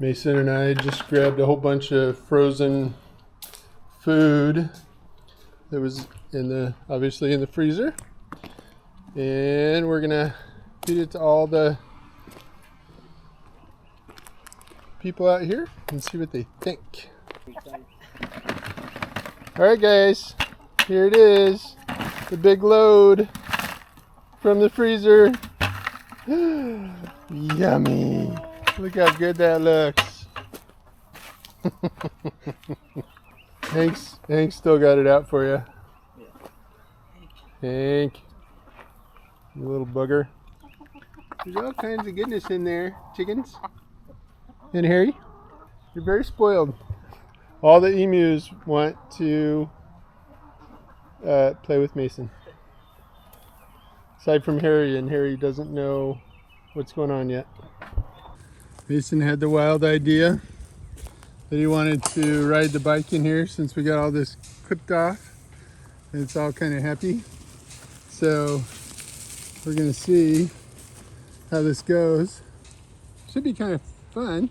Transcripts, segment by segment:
Mason and I just grabbed a whole bunch of frozen food that was obviously in the freezer, and we're gonna feed it to all the people out here and see what they think. All right, guys, here it is, the big load from the freezer. Yummy! Look how good that looks. Hank still got it out for you. Hank, you little bugger. There's all kinds of goodness in there, chickens. And Harry, you're very spoiled. All the emus want to play with Mason. Aside from Harry, and Harry doesn't know what's going on yet. Mason had the wild idea that he wanted to ride the bike in here since we got all this clipped off and it's all kind of happy. So we're gonna see how this goes. Should be kind of fun.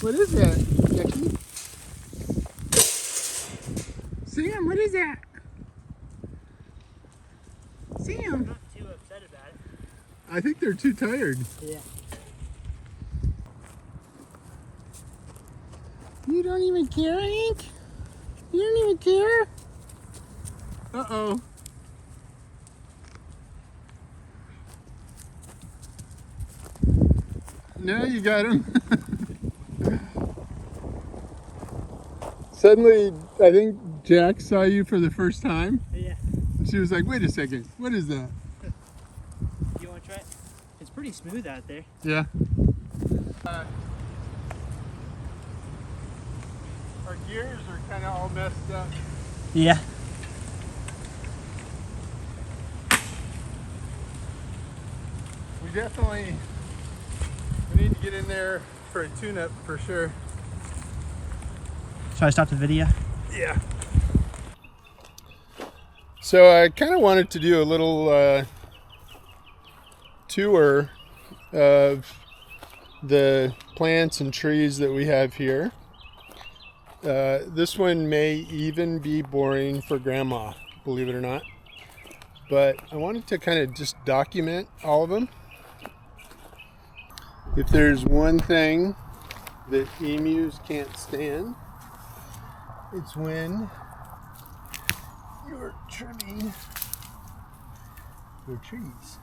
What is that, Jackie? Sam, what is that? Sam. I'm not too upset about it. I think they're too tired. Yeah. You don't even care, Hank? You don't even care? Uh-oh. Now you got him. Suddenly, I think Jack saw you for the first time. Yeah. She was like, wait a second, what is that? You want to try it? It's pretty smooth out there. Yeah. Our gears are kind of all messed up. Yeah. We need to get in there for a tune-up for sure. Should I stop the video? Yeah. So I kind of wanted to do a little tour of the plants and trees that we have here. This one may even be boring for Grandma, believe it or not. But I wanted to kind of just document all of them. If there's one thing that emus can't stand, it's when you're trimming their trees.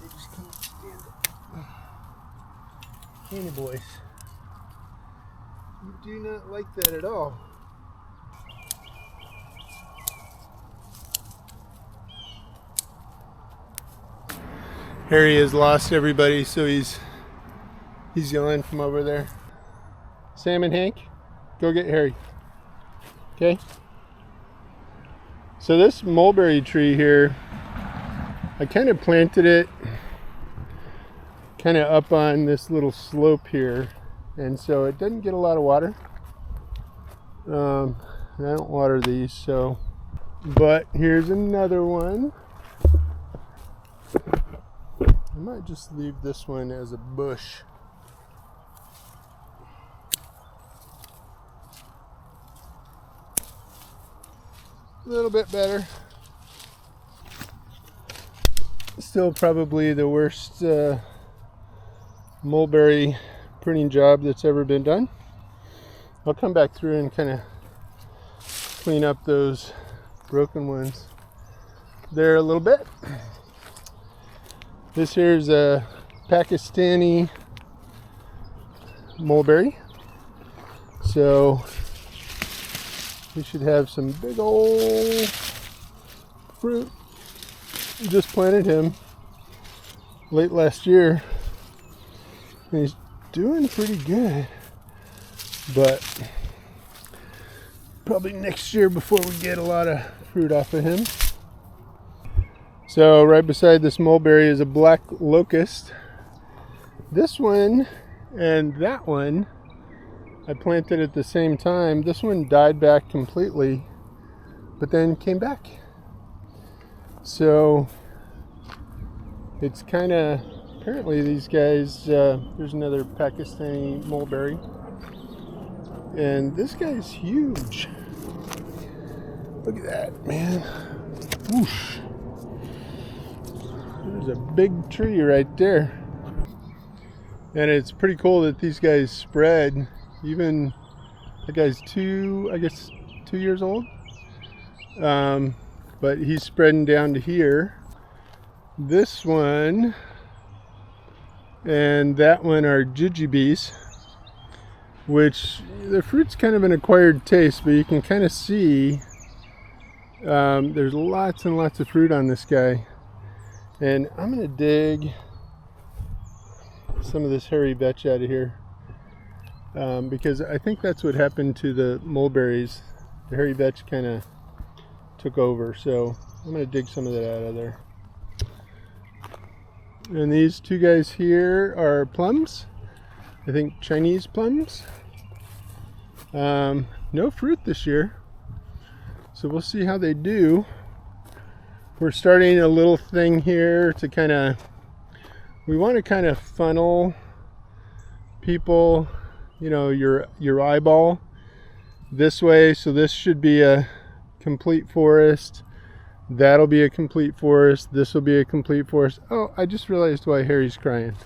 They just can't stand it. Candy boys. You do not like that at all. Harry has lost everybody, so he's yelling from over there. Sam and Hank, go get Harry. Okay? So this mulberry tree here, I kind of planted it kind of up on this little slope here, and so it doesn't get a lot of water. I don't water these, so. But here's another one. I might just leave this one as a bush. A little bit better. Still probably the worst mulberry pruning job that's ever been done. I'll come back through and kind of clean up those broken ones there a little bit. This here's a Pakistani mulberry. So we should have some big old fruit. We just planted him late last year. And he's doing pretty good. But probably next year before we get a lot of fruit off of him. So right beside this mulberry is a black locust. This one and that one I planted at the same time. This one died back completely, but then came back. So it's kind of apparently these guys, there's another Pakistani mulberry. And this guy's huge. Look at that, man. Whoosh. There's a big tree right there. And it's pretty cool that these guys spread. Even that guy's 2 years old. But he's spreading down to here. This one and that one are jujubes, which the fruit's kind of an acquired taste, but you can kind of see there's lots and lots of fruit on this guy. And I'm gonna dig some of this hairy vetch out of here because I think that's what happened to the mulberries. The hairy vetch kind of took over, so I'm gonna dig some of that out of there. And these two guys here are plums. I think Chinese plums. No fruit this year, so we'll see how they do. We're starting a little thing here to we want to kind of funnel people, you know, your eyeball this way. So this should be a complete forest. That'll be a complete forest. This will be a complete forest. Oh, I just realized why Harry's crying.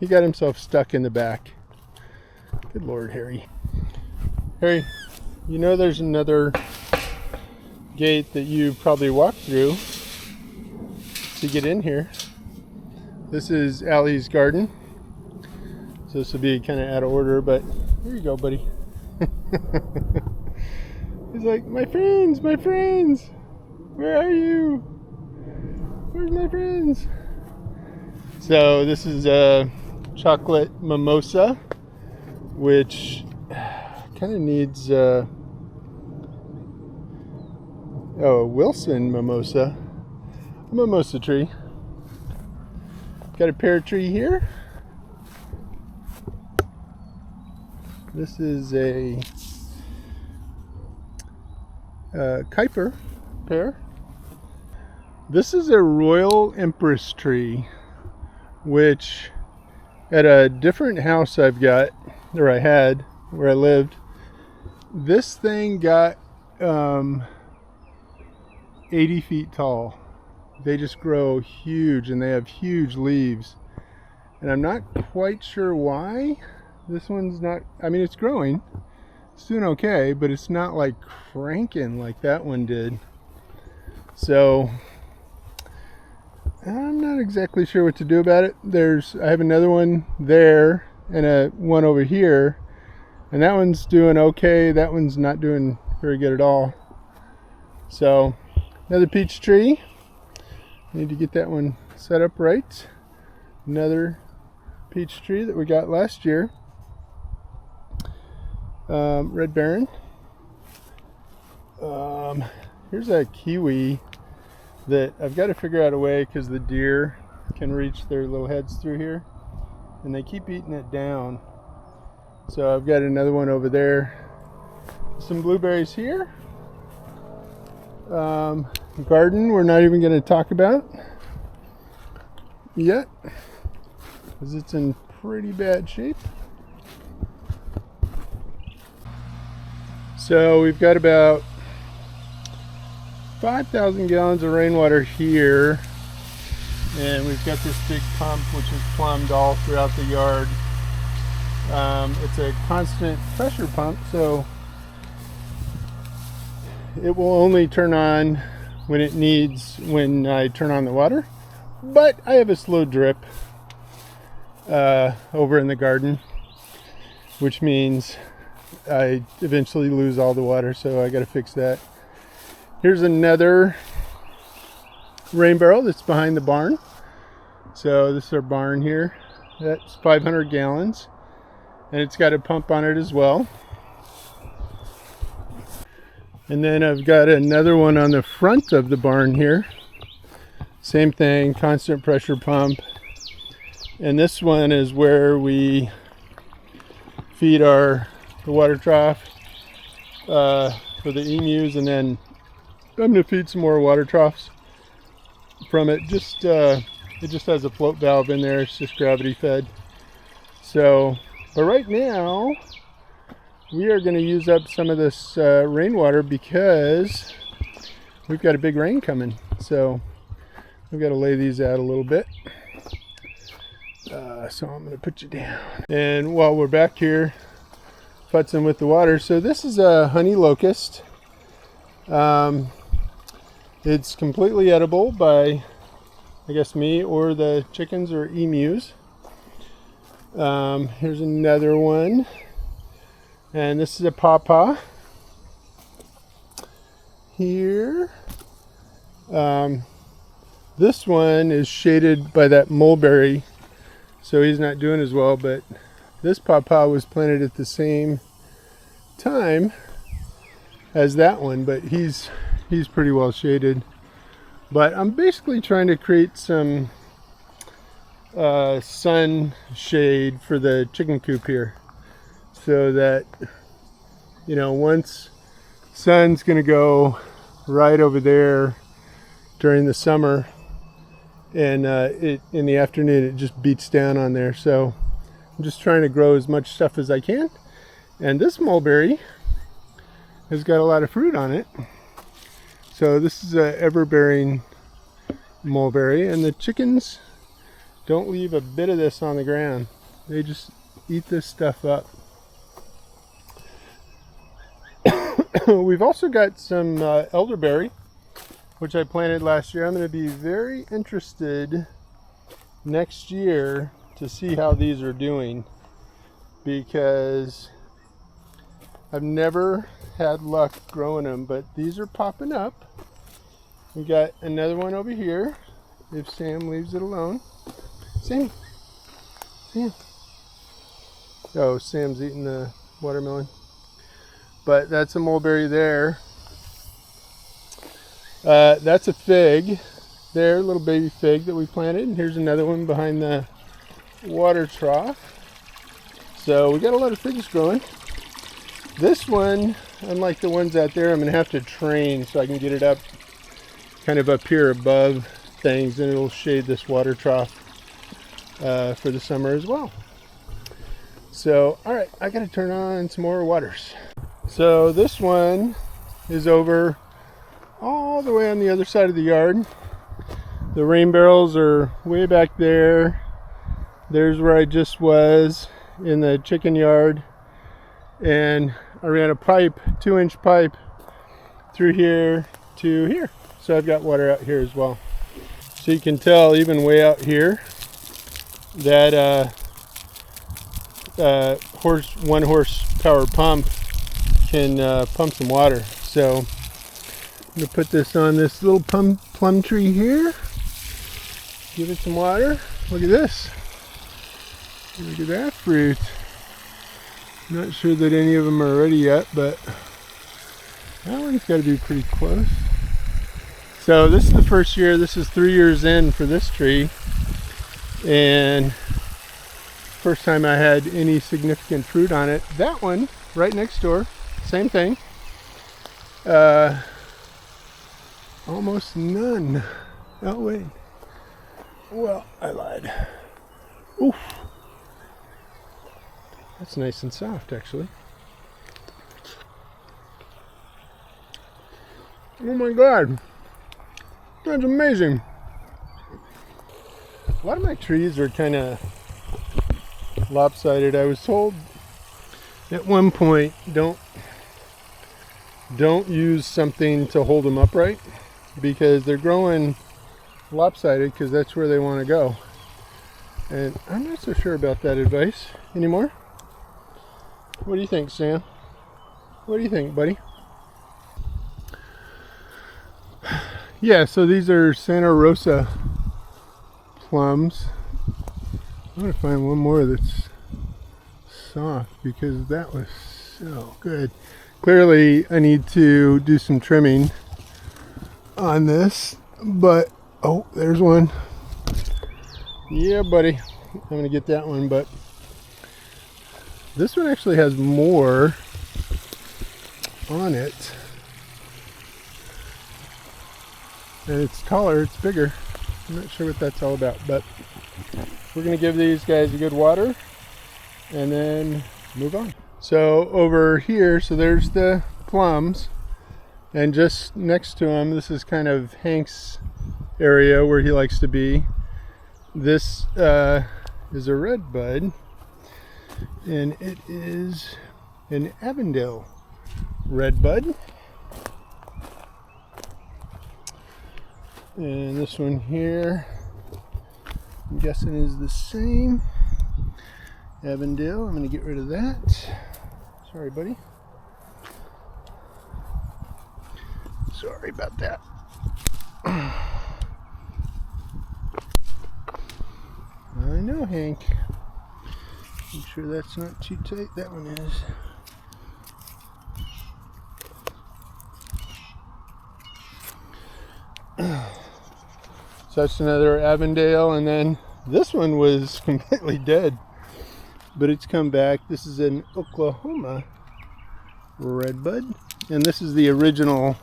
He got himself stuck in the back. Good Lord, Harry. Harry, you know there's another gate that you probably walked through to get in here. This is Allie's garden. So this will be kind of out of order, but here you go, buddy. He's like, my friends, where are you? Where's my friends? So this is a chocolate mimosa, which kind of needs a Wilson mimosa, a mimosa tree. Got a pear tree here. This is a Kuiper pear. This is a Royal Empress tree, which at a different house I had, where I lived, this thing got 80 feet tall. They just grow huge and they have huge leaves. And I'm not quite sure why. This one's not, I mean, it's growing. It's doing okay, but it's not like cranking like that one did. So I'm not exactly sure what to do about it. I have another one there and one over here, and that one's doing okay. That one's not doing very good at all. So another peach tree. Need to get that one set up right. Another peach tree that we got last year. Red Baron. Here's a kiwi that I've got to figure out a way, because the deer can reach their little heads through here and they keep eating it down. So I've got another one over there. Some blueberries here. Garden we're not even going to talk about yet because it's in pretty bad shape. So we've got about 5,000 gallons of rainwater here, and we've got this big pump which is plumbed all throughout the yard. It's a constant pressure pump, so it will only turn on when I turn on the water. But I have a slow drip over in the garden, which means I eventually lose all the water, so I got to fix that. Here's another rain barrel that's behind the barn. So this is our barn here. That's 500 gallons, and it's got a pump on it as well. And then I've got another one on the front of the barn here. Same thing, constant pressure pump. And this one is where we feed the water trough for the emus, and then I'm going to feed some more water troughs from it. Just It just has a float valve in there. It's just gravity fed. So, but right now we are going to use up some of this rainwater because we've got a big rain coming. So we've got to lay these out a little bit. So I'm going to put you down. And while we're back here futzing with the water, so this is a honey locust. It's completely edible by, I guess, me or the chickens or emus. Here's another one. And this is a pawpaw. Here. This one is shaded by that mulberry, so he's not doing as well, but this pawpaw was planted at the same time as that one, but he's pretty well shaded. But I'm basically trying to create some sun shade for the chicken coop here, so that, you know, once sun's gonna go right over there during the summer, and in the afternoon it just beats down on there. So I'm just trying to grow as much stuff as I can. And this mulberry has got a lot of fruit on it. So this is a ever-bearing mulberry, and the chickens don't leave a bit of this on the ground. They just eat this stuff up. We've also got some elderberry, which I planted last year. I'm going to be very interested next year to see how these are doing, because I've never had luck growing them, but these are popping up. We got another one over here, if Sam leaves it alone. Sam. Oh, Sam's eating the watermelon. But that's a mulberry there. That's a fig there, a little baby fig that we planted. And here's another one behind the water trough. So we got a lot of figs growing. This one, unlike the ones out there, I'm going to have to train so I can get it up kind of up here above things, and it'll shade this water trough for the summer as well. So, all right, I got to turn on some more waters. So this one is over all the way on the other side of the yard. The rain barrels are way back there. There's where I just was in the chicken yard. And I ran a pipe, 2-inch pipe, through here to here. So I've got water out here as well. So you can tell even way out here that 1 horsepower pump can pump some water. So I'm going to put this on this little plum tree here. Give it some water. Look at this. Look at that fruit. Not sure that any of them are ready yet, but that one's got to be pretty close. So this is the first year. This is 3 years in for this tree, and first time I had any significant fruit on it. That one right next door, same thing. Almost none. Oh wait. Well, I lied. Oof. That's nice and soft, actually. Oh my God. That's amazing. A lot of my trees are kind of lopsided. I was told at one point, don't use something to hold them upright, because they're growing lopsided, because that's where they want to go. And I'm not so sure about that advice anymore. What do you think, Sam? What do you think, buddy? Yeah, so these are Santa Rosa plums. I'm going to find one more that's soft, because that was so good. Clearly, I need to do some trimming on this, but oh, there's one. Yeah, buddy. I'm going to get that one, but this one actually has more on it. And it's taller, it's bigger. I'm not sure what that's all about, but we're going to give these guys a good water and then move on. So over here, so there's the plums, and just next to him, this is kind of Hank's area where he likes to be. This is a red bud, and it is an Avondale red bud. And this one here, I'm guessing is the same. Avondale, I'm going to get rid of that. Sorry, buddy. Sorry about that. I know, Hank. Make sure that's not too tight. That one is. So that's another Avondale, and then this one was completely dead, but it's come back. This is an Oklahoma redbud, and this is the original.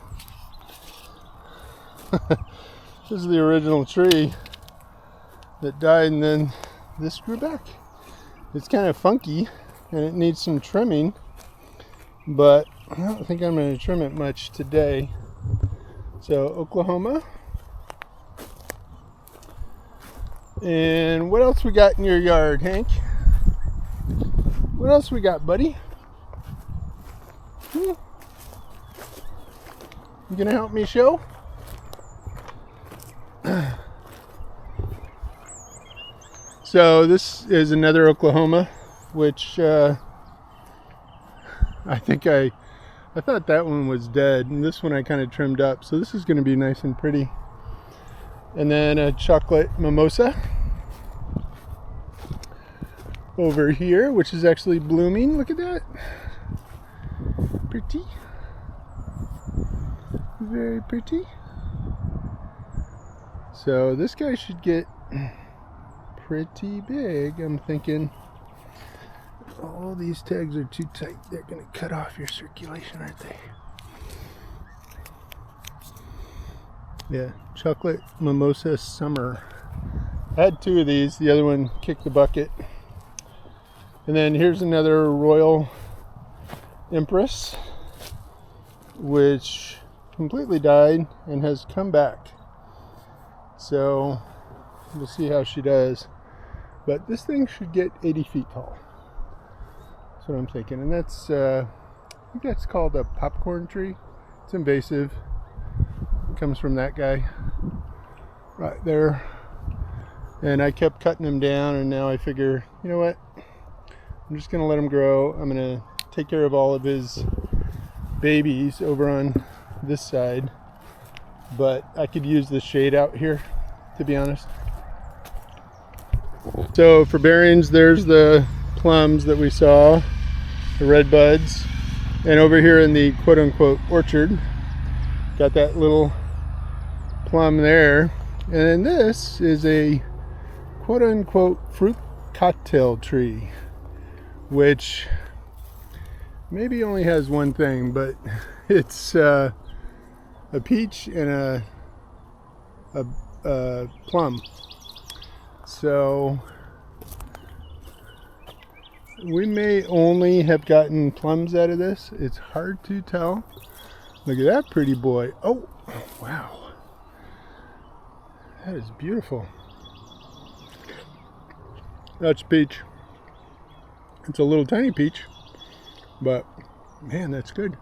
This is the original tree that died, and then this grew back. It's kind of funky, and it needs some trimming, but I don't think I'm going to trim it much today. So Oklahoma. And what else we got in your yard, Hank? What else we got, buddy? You gonna help me show? So this is another Oklahoma, which I thought that one was dead, and this one I kind of trimmed up. So this is going to be nice and pretty. And then a chocolate mimosa over here, which is actually blooming. Look at that. Pretty. Very pretty. So this guy should get pretty big. I'm thinking all these tags are too tight. They're going to cut off your circulation, aren't they? Yeah, chocolate mimosa summer. I had two of these. The other one kicked the bucket. And then here's another Royal Empress, which completely died and has come back. So we'll see how she does. But this thing should get 80 feet tall. That's what I'm thinking. And that's, I think that's called a popcorn tree. It's invasive. Comes from that guy right there, and I kept cutting him down, and now I figure, you know what, I'm just gonna let him grow. I'm gonna take care of all of his babies over on this side, but I could use the shade out here, to be honest. So for bearings, there's the plums that we saw, the red buds, and over here in the quote-unquote orchard, got that little plum there. And then this is a quote-unquote fruit cocktail tree, which maybe only has one thing, but it's a peach and a plum. So we may only have gotten plums out of this. It's hard to tell. Look at that pretty boy. Oh, wow. That is beautiful. That's peach. It's a little tiny peach, but man, that's good.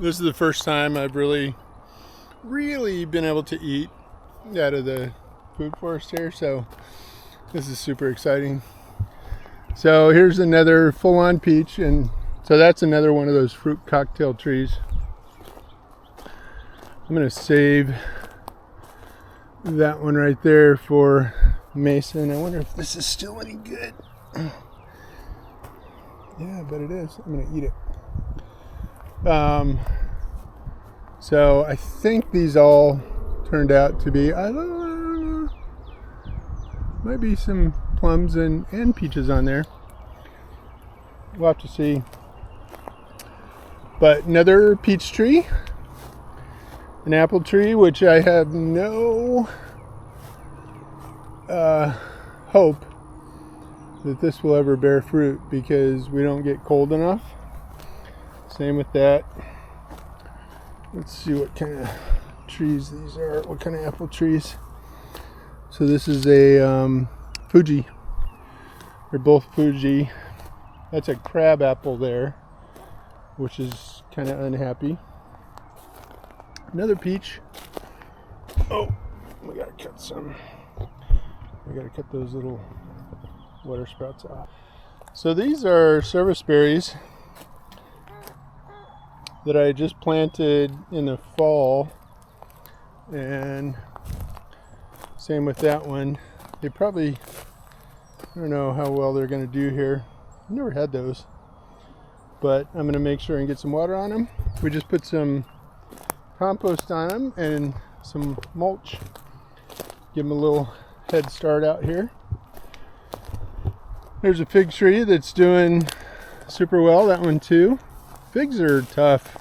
This is the first time I've really been able to eat out of the food forest here, so this is super exciting. So here's another full-on peach, and so that's another one of those fruit cocktail trees. I'm going to save that one right there for Mason. I wonder if this is still any good. Yeah, but it is. I'm going to eat it. So I think these all turned out to be, I don't know, might be some plums and peaches on there. we'll have to see. But another peach tree, an apple tree, which I have no hope that this will ever bear fruit because we don't get cold enough. Same with that. Let's see what kind of trees these are, what kind of apple trees. So this is a Fuji. They're both Fuji. That's a crab apple there, which is kind of unhappy. Another peach. Oh, we gotta cut some. We gotta cut those little water sprouts off. So these are service berries that I just planted in the fall, and same with that one. They probably, I don't know how well they're going to do here. I've never had those, but I'm going to make sure and get some water on them. We just put some compost on them and some mulch. Give them a little head start out here. There's a fig tree that's doing super well, that one too. Figs are tough.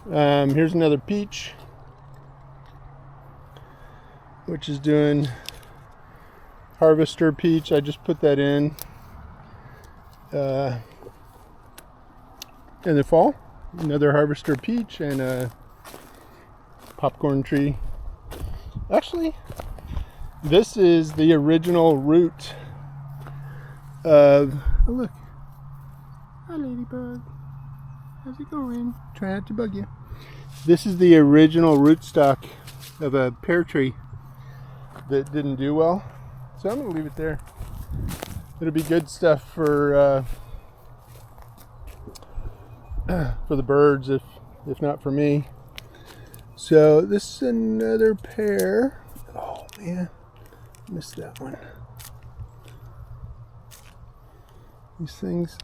Here's another peach, which is doing harvester peach. I just put that in the fall. Another harvester peach and a popcorn tree. Actually, this is the original root of, oh look, hi ladybug, how's it going? Try not to bug you. This is the original rootstock of a pear tree that didn't do well, so I'm going to leave it there. It'll be good stuff for the birds, if not for me. So this is another pear. Oh man, missed that one. These things.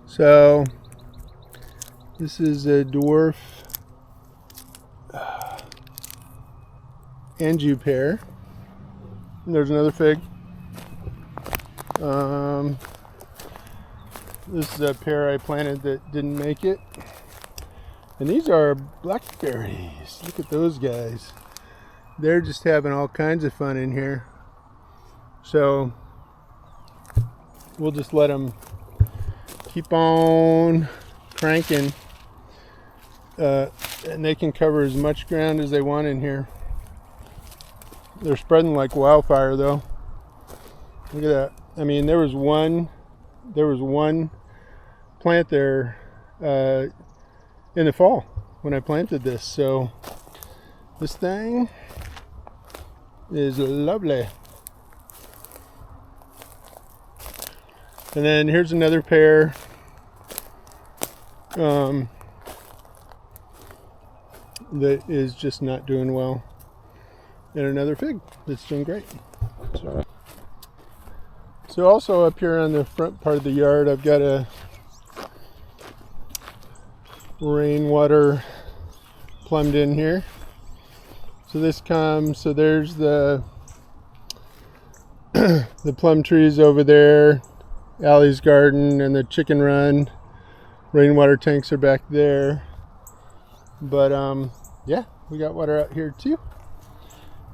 So this is a dwarf Anjou pear. And there's another fig. This is a pear I planted that didn't make it. And these are blackberries. Look at those guys. They're just having all kinds of fun in here. So we'll just let them keep on cranking. And they can cover as much ground as they want in here. They're spreading like wildfire though. Look at that. I mean, there was one plant there in the fall when I planted this. So this thing is lovely. And then here's another pear. That is just not doing well. And another fig that's doing great. So also up here on the front part of the yard, I've got a rainwater plumbed in here. So this comes, so there's the the plum trees over there, Allie's garden and the chicken run. Rainwater tanks are back there. But yeah, we got water out here too.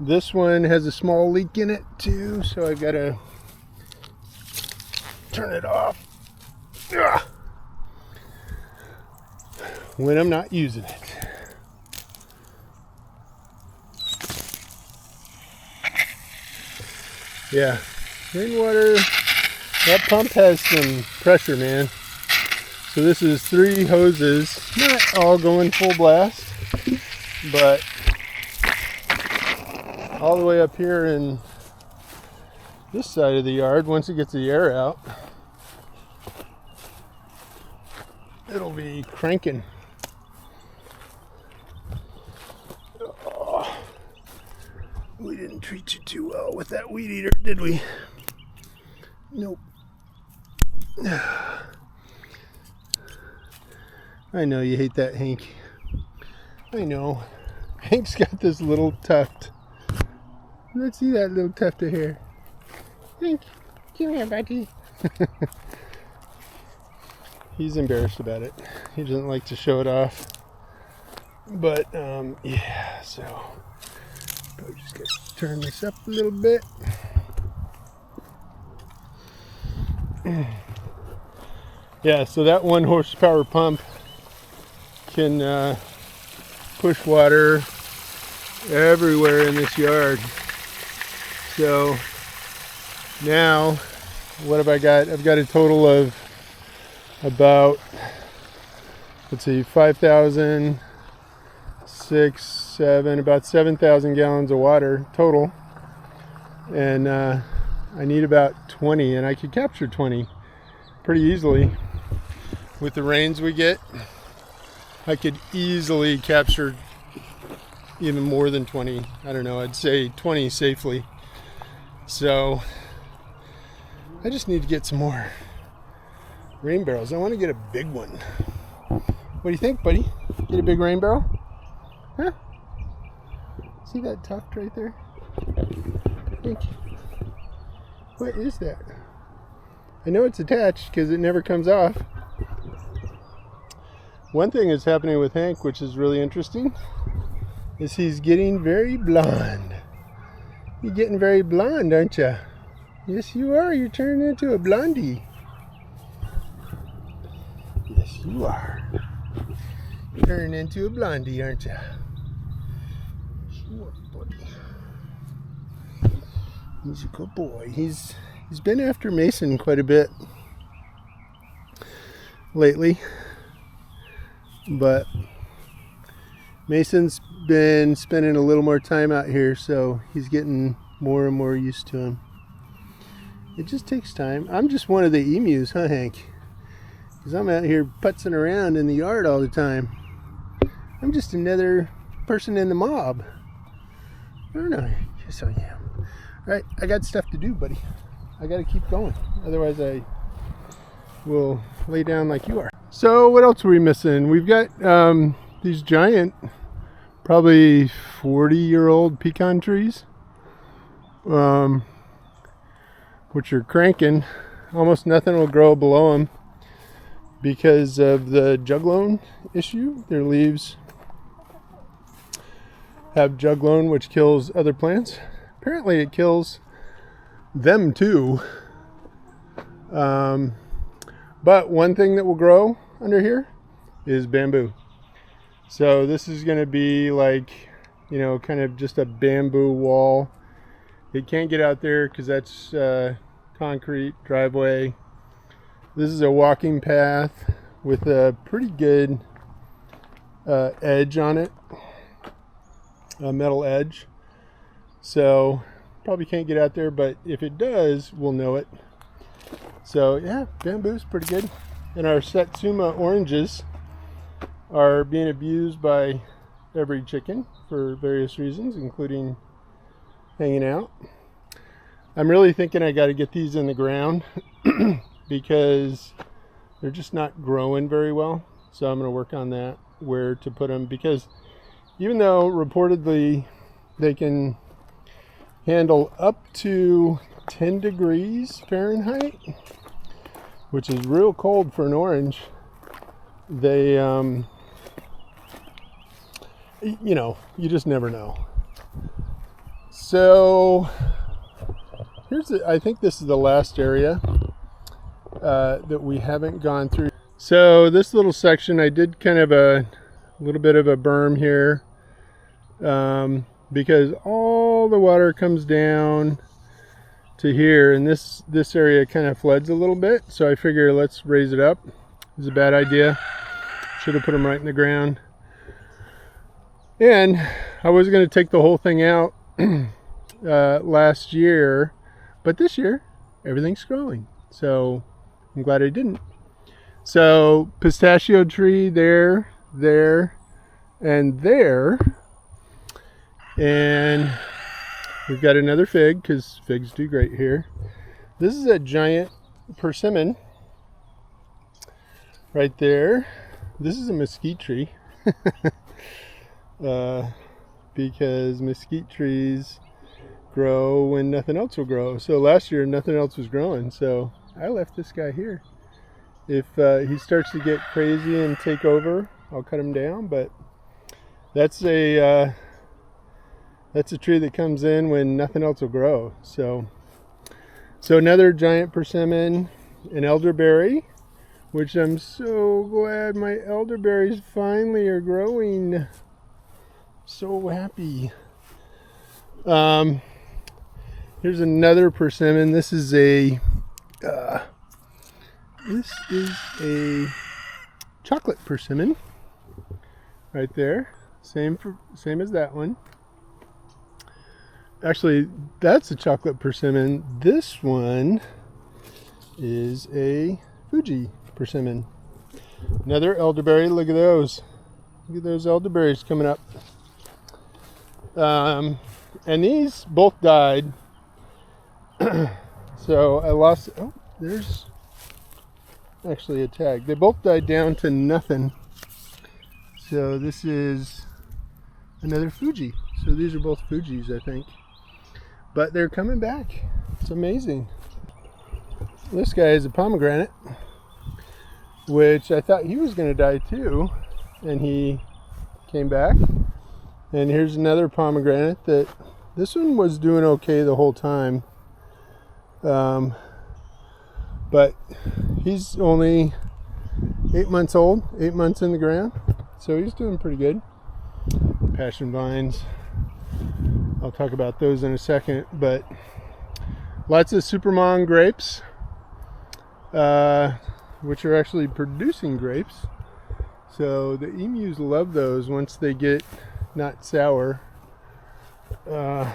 This one has a small leak in it too, so I've got to turn it off when I'm not using it. Yeah, rainwater, that pump has some pressure, man. So this is 3 hoses, not all going full blast, but all the way up here in this side of the yard, once it gets the air out, it'll be cranking. Oh, we didn't treat you too well with that weed eater, did we? Nope. I know you hate that, Hank. I know. Hank's got this little tuft. Let's see that little tuft of hair. Come here, buddy. He's embarrassed about it. He doesn't like to show it off. But, yeah, so I'm just going to turn this up a little bit. Yeah, so that 1 horsepower pump can push water everywhere in this yard. So now, what have I got? I've got a total of about, let's see, 5,000, 6, 7, about 7,000 gallons of water total. And I need about 20, and I could capture 20 pretty easily. With the rains we get, I could easily capture even more than 20. I don't know, I'd say 20 safely. So I just need to get some more rain barrels. I want to get a big one. What do you think, buddy? Get a big rain barrel? Huh? See that tuft right there? What is that? I know it's attached because it never comes off. One thing that's happening with Hank, which is really interesting, is he's getting very blonde. You're getting very blonde, aren't you? Yes, you are. You're turning into a blondie. Yes, you are. You're turning into a blondie, aren't you? Sure, buddy. He's a good boy. He's been after Mason quite a bit lately, but Mason's been spending a little more time out here, so he's getting more and more used to him. It just takes time. I'm just one of the emus, huh, Hank? Because I'm out here putzing around in the yard all the time. I'm just another person in the mob. I don't know. Yes, I am. All right, I got stuff to do, buddy. I got to keep going. Otherwise, I will lay down like you are. So what else are we missing? We've got these giant, probably 40-year-old pecan trees, which are cranking. Almost nothing will grow below them because of the juglone issue. Their leaves have juglone, which kills other plants. Apparently it kills them too. But one thing that will grow under here is bamboo. So this is going to be like, you know, kind of just a bamboo wall. It can't get out there because that's concrete driveway. This is a walking path with a pretty good edge on it, a metal edge. So probably can't get out there, but if it does, we'll know it. So yeah, bamboo's pretty good. And our Satsuma oranges are being abused by every chicken for various reasons, including hanging out. I'm really thinking I got to get these in the ground because they're just not growing very well. So I'm going to work on that, where to put them, because even though reportedly they can handle up to 10 degrees Fahrenheit, which is real cold for an orange, they, you know, you just never know. So I think this is the last area that we haven't gone through. So this little section, I did kind of a little bit of a berm here because all the water comes down to here, and this area kind of floods a little bit. So I figure let's raise it up. It's a bad idea. Should have put them right in the ground. And I was going to take the whole thing out last year, but this year everything's growing, so I'm glad I didn't. So pistachio tree there, and there, and we've got another fig because figs do great here. This is a giant persimmon right there. This is a mesquite tree. Because mesquite trees grow when nothing else will grow. So last year nothing else was growing, so I left this guy here. If he starts to get crazy and take over, I'll cut him down, but that's a tree that comes in when nothing else will grow. So another giant persimmon, an elderberry, which I'm so glad my elderberries finally are growing. So happy. Here's another persimmon. This is a chocolate persimmon right there. Same as that one. Actually, that's a chocolate persimmon. This one is a Fuji persimmon. Another elderberry. Look at those. Look at those elderberries coming up. And these both died. So I lost. Oh, there's actually a tag. They both died down to nothing. So this is another Fuji. So these are both Fujis, I think. But they're coming back. It's amazing. This guy is a pomegranate, which I thought he was going to die too, and he came back. And here's another pomegranate that this one was doing okay the whole time. But he's only 8 months old, 8 months in the ground, so he's doing pretty good. Passion vines, I'll talk about those in a second, but lots of Supermon grapes, which are actually producing grapes. So the emus love those once they get not sour. And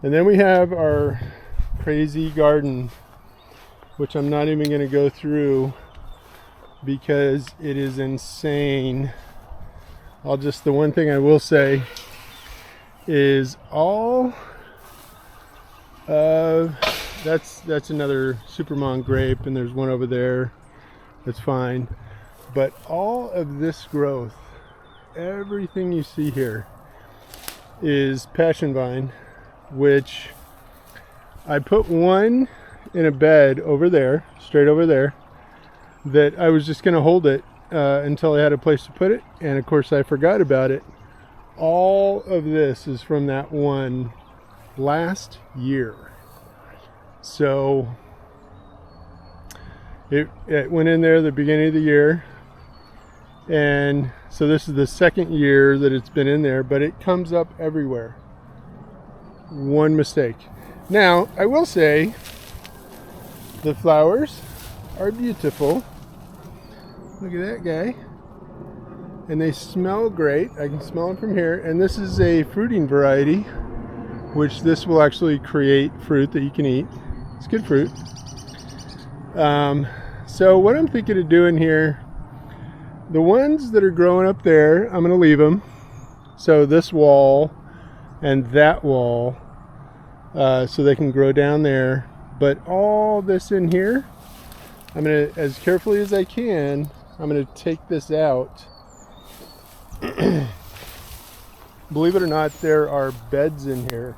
then we have our crazy garden, which I'm not even going to go through because it is insane. The one thing I will say is all of that's another Supermon grape, and there's one over there. That's fine. But all of this growth, everything you see here is passion vine, which I put one in a bed over there, straight over there, that I was just going to hold it until I had a place to put it, and of course I forgot about it. All of this is from that one last year. So it went in there the beginning of the year, and so this is the second year that it's been in there, but it comes up everywhere. One mistake. Now, I will say the flowers are beautiful. Look at that guy. And they smell great. I can smell them from here. And this is a fruiting variety, which this will actually create fruit that you can eat. It's good fruit. So what I'm thinking of doing here, the ones that are growing up there, I'm going to leave them. So this wall and that wall, so they can grow down there. But all this in here, I'm going to, as carefully as I can, I'm going to take this out. Believe it or not, there are beds in here.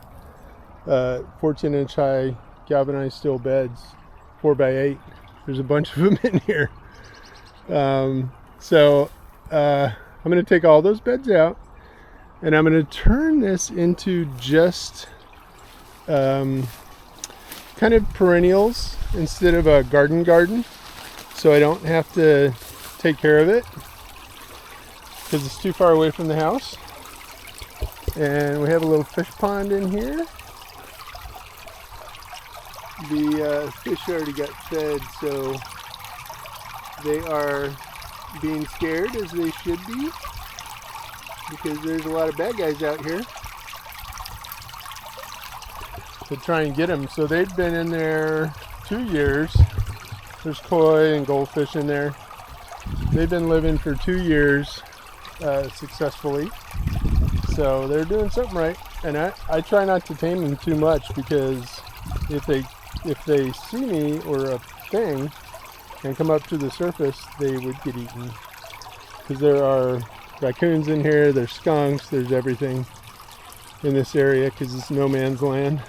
14-inch high galvanized steel beds, 4x8. There's a bunch of them in here. So I'm going to take all those beds out, and I'm going to turn this into just kind of perennials instead of a garden, so I don't have to take care of it because it's too far away from the house. And we have a little fish pond in here. The fish already got fed, so they are being scared, as they should be, because there's a lot of bad guys out here to try and get them. So they've been in there 2 years. There's koi and goldfish in there. They've been living for 2 years successfully. So they're doing something right. And I try not to tame them too much, because if they see me or a thing and come up to the surface, they would get eaten. Because there are raccoons in here, there's skunks, there's everything. in this area because it's no man's land.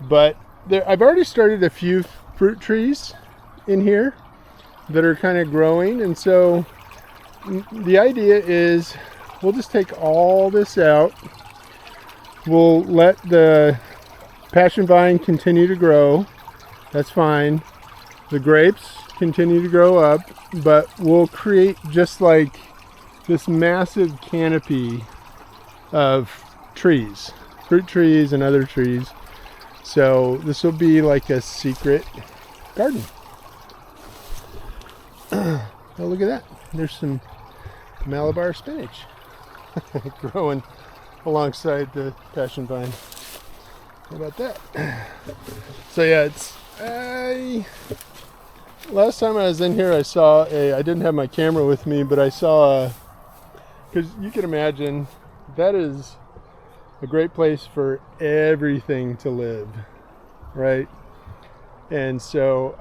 But I've already started a few fruit trees in here that are kind of growing, and so the idea is we'll just take all this out. We'll let the passion vine continue to grow. That's fine. The grapes continue to grow up, but we'll create just like this massive canopy of trees, fruit trees and other trees. So this will be like a secret garden. Oh, look at that. There's some Malabar spinach growing alongside the passion vine. How about that? So yeah, last time I was in here, I didn't have my camera with me, but I saw because you can imagine that is a great place for everything to live, right? And so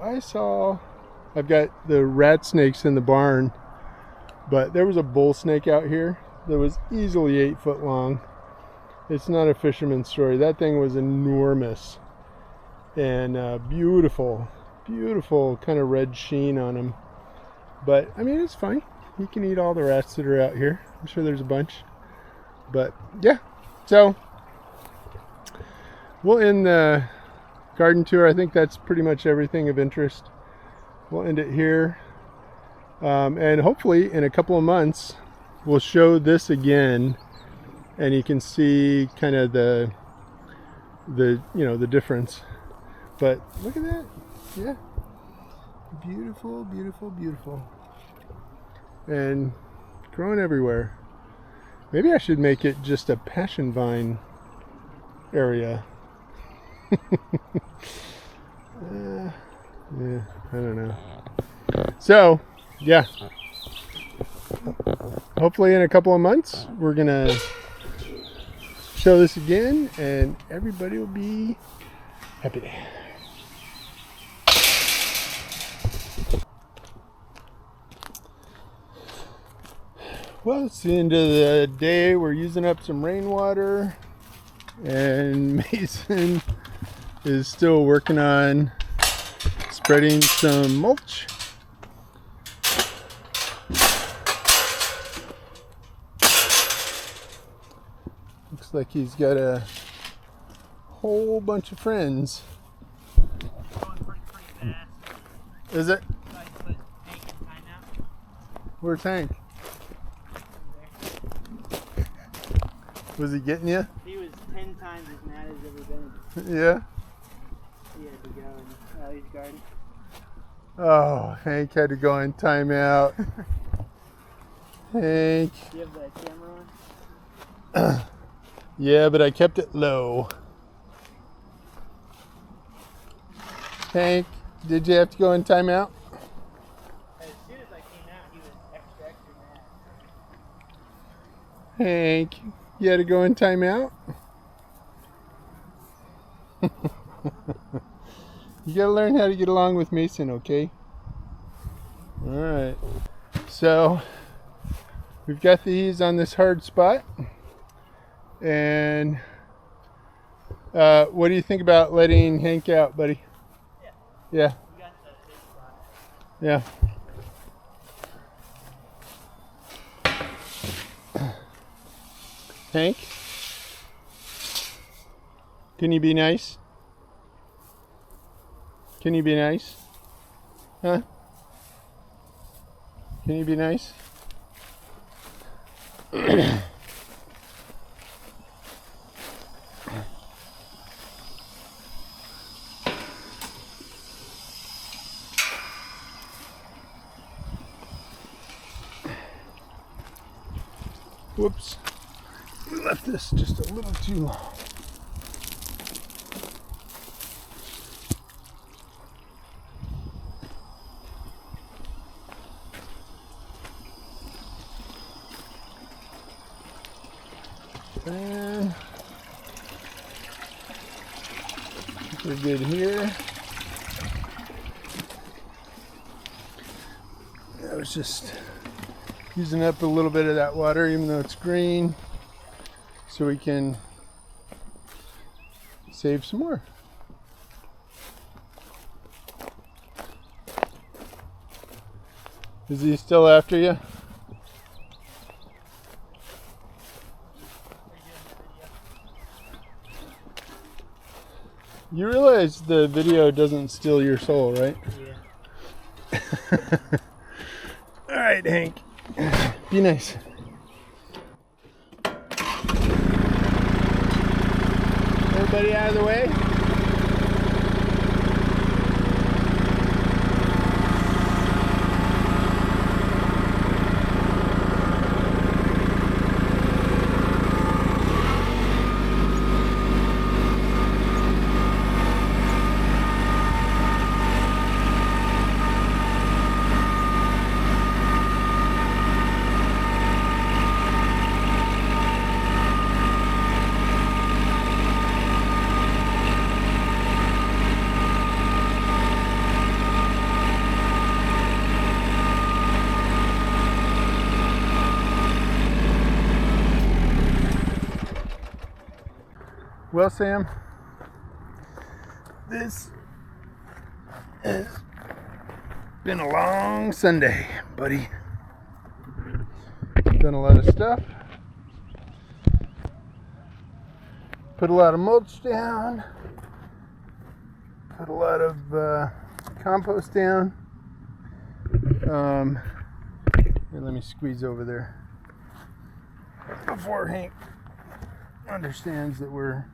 I've got the rat snakes in the barn, but there was a bull snake out here that was easily 8 foot long. It's not a fisherman's story. That thing was enormous and beautiful kind of red sheen on him. But I mean, it's fine. You can eat all the rats that are out here. I'm sure there's a bunch. But yeah, so we'll end the garden tour. I think that's pretty much everything of interest. We'll end it here. And hopefully in a couple of months, we'll show this again and you can see kind of the difference. But look at that. Yeah. Beautiful, beautiful, beautiful. And growing everywhere. Maybe I should make it just a passion vine area. Yeah, I don't know. So, yeah. Hopefully in a couple of months, we're going to show this again and everybody will be happy. Well, it's the end of the day. We're using up some rainwater, and Mason is still working on spreading some mulch. Looks like he's got a whole bunch of friends. Going pretty fast. Is it? So I put Hank in timeout. Where's Hank? Was he getting you? He was 10 times as mad as ever been. Yeah. He had to go in Ellie's garden. Oh, Hank had to go in timeout. Hank. Do you have the camera on? Yeah, but I kept it low. Hank, did you have to go in timeout? As soon as I came out, he was extra mad. Hank, you had to go in timeout? You gotta learn how to get along with Mason, okay? Alright. So, we've got these on this hard spot. And what do you think about letting Hank out, buddy? Yeah. We got the his spot. Yeah. Hank? Can you be nice? Can you be nice? Huh? Can you be nice? Whoops. We left this just a little too long. And we're good here. I was just using up a little bit of that water, even though it's green, so we can save some more. Is he still after you? You realize the video doesn't steal your soul, right? Yeah. All right, Hank. Be nice. Everybody out of the way. Well, Sam, this has been a long Sunday, buddy. Done a lot of stuff. Put a lot of mulch down. Put a lot of compost down. Here, let me squeeze over there before Hank understands that we're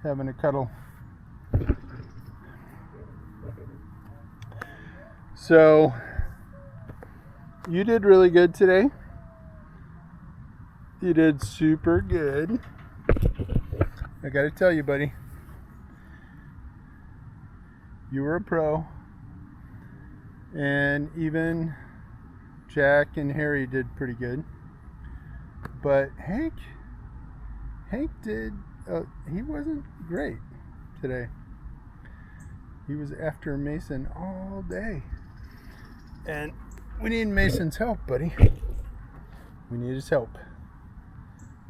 having a cuddle. So you did really good today. You did super good. I gotta tell you, buddy, you were a pro. And even Jack and Harry did pretty good. But Hank did, he wasn't great today. He was after Mason all day. And we need Mason's help, buddy. We need his help.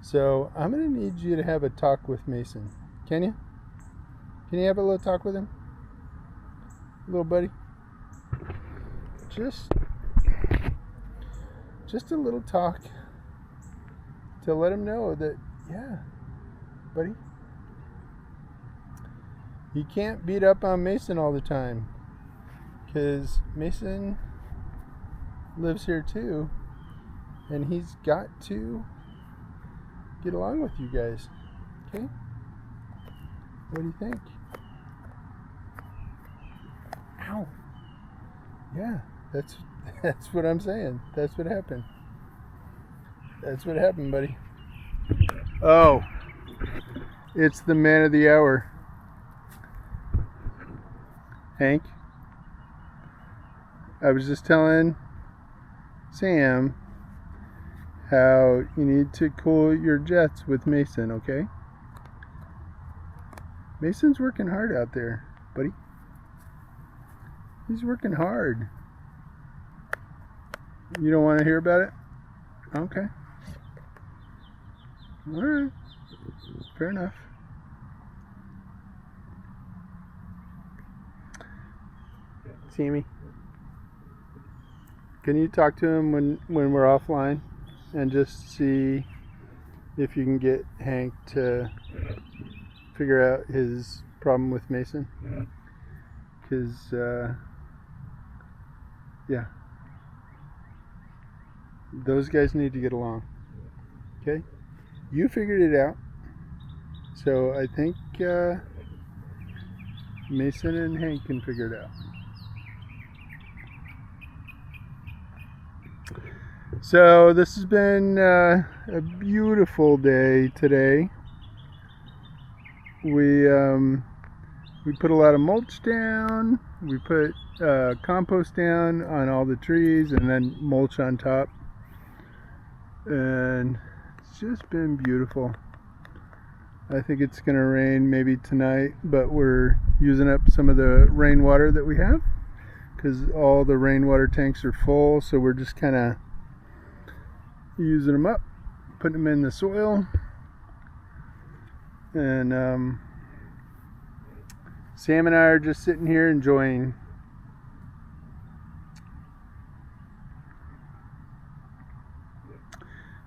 So I'm going to need you to have a talk with Mason. Can you? Can you have a little talk with him? Little buddy? Just a little talk to let him know that, yeah, buddy, you can't beat up on Mason all the time, because Mason lives here too, and he's got to get along with you guys. Okay? What do you think? Ow. Yeah, that's what I'm saying. That's what happened. That's what happened, buddy. Oh, it's the man of the hour. Hank, I was just telling Sam how you need to cool your jets with Mason, okay? Mason's working hard out there, buddy. He's working hard. You don't want to hear about it? Okay. All right. Fair enough. See me? Can you talk to him when we're offline and just see if you can get Hank to figure out his problem with Mason? Because, yeah. Those guys need to get along. Okay? You figured it out. So I think Mason and Hank can figure it out. So this has been a beautiful day today. We put a lot of mulch down. We put compost down on all the trees and then mulch on top. And it's just been beautiful. I think it's going to rain maybe tonight, but we're using up some of the rainwater that we have because all the rainwater tanks are full, so we're just kind of using them up, putting them in the soil, and Sam and I are just sitting here enjoying.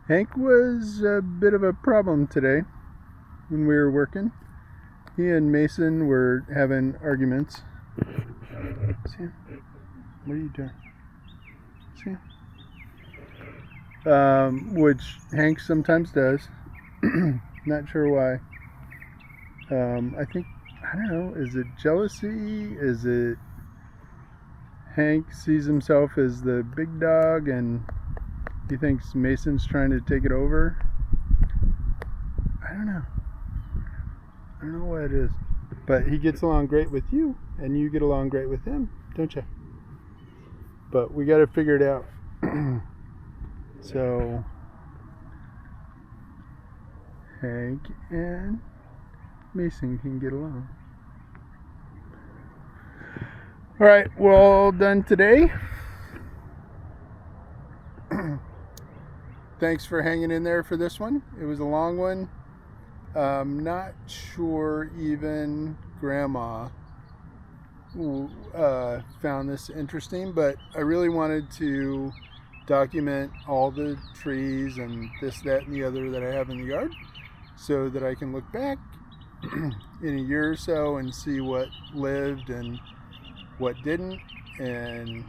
Hank was a bit of a problem today when we were working. He and Mason were having arguments. Sam, what are you doing? Sam? Which Hank sometimes does. Not sure why. I think, I don't know, is it jealousy? Is it Hank sees himself as the big dog and he thinks Mason's trying to take it over? I don't know. I don't know what it is. But he gets along great with you, and you get along great with him, don't you? But we got to figure it out. So, Hank and Mason can get along. All right, we're all done today. Thanks for hanging in there for this one. It was a long one. Not sure even Grandma found this interesting, but I really wanted to document all the trees and this, that, and the other that I have in the yard so that I can look back in a year or so and see what lived and what didn't. And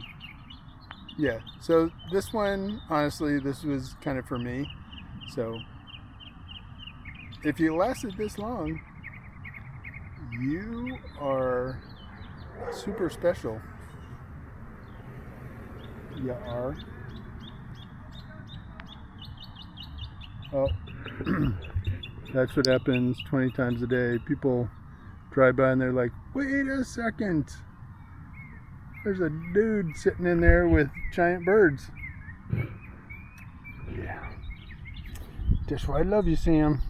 yeah, so this one, honestly, this was kind of for me. So if you lasted this long, you are super special. You are. Oh, that's what happens 20 times a day. People drive by and they're like, wait a second. There's a dude sitting in there with giant birds. Yeah. That's why I love you, Sam.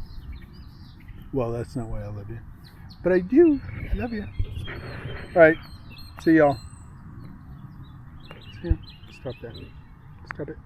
Well, that's not why I love you. But I do. I love you. All right. See y'all. Sam, stop that. Stop it.